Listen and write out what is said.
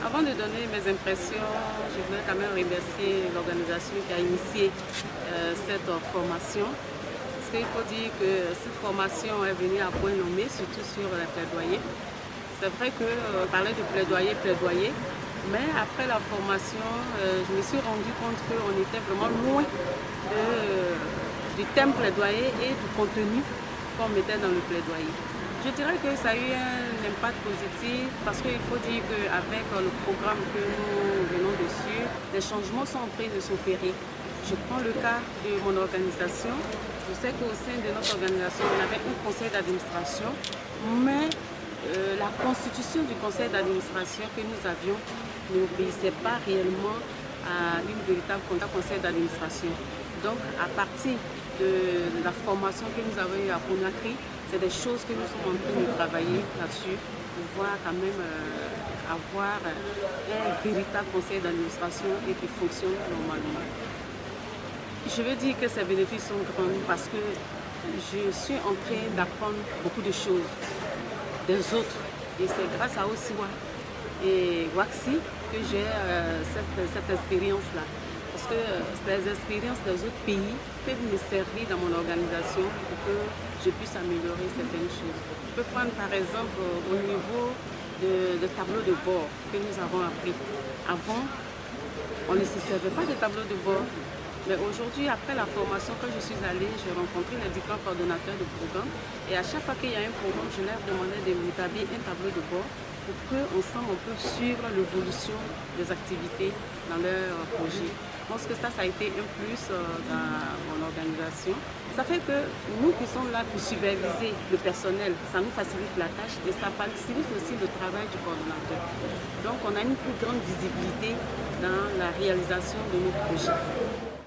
Avant de donner mes impressions, je voudrais quand même remercier l'organisation qui a initié cette formation. Parce qu'il faut dire que cette formation est venue à point nommé, surtout sur les plaidoyers. C'est vrai que parlait de plaidoyer, mais après la formation, je me suis rendu compte qu'on était vraiment loin du thème plaidoyer et du contenu qu'on mettait dans le plaidoyer. Je dirais que ça a eu un impact positif parce qu'il faut dire qu'avec le programme que nous venons dessus, les changements sont en train de s'opérer. Je prends le cas de mon organisation. Je sais qu'au sein de notre organisation, on avait un conseil d'administration, mais la constitution du conseil d'administration que nous avions n'obéissait pas réellement à une véritable conseil d'administration. Donc, à partir de la formation que nous avons eue à Conakry, c'est des choses que nous sommes en train de travailler là-dessus pour pouvoir quand même avoir un véritable conseil d'administration et qui fonctionne normalement. Je veux dire que ces bénéfices sont grands parce que je suis en train d'apprendre beaucoup de choses des autres. Et c'est grâce à Osiwa et Waxi que j'ai cette expérience-là. Parce que les expériences des autres pays peuvent me servir dans mon organisation pour que je puisse améliorer certaines choses. Je peux prendre par exemple au niveau de tableaux de bord que nous avons appris. Avant, on ne se servait pas de tableaux de bord. Mais aujourd'hui, après la formation, quand je suis allée, j'ai rencontré les différents coordonnateurs de programme. Et à chaque fois qu'il y a un programme, je leur demandais de m'établir un tableau de bord pour qu'ensemble on puisse suivre l'évolution des activités dans leur projet. Je pense que ça a été un plus dans mon organisation. Ça fait que nous qui sommes là pour superviser le personnel, ça nous facilite la tâche et ça facilite aussi le travail du coordonnateur. Donc on a une plus grande visibilité dans la réalisation de nos projets.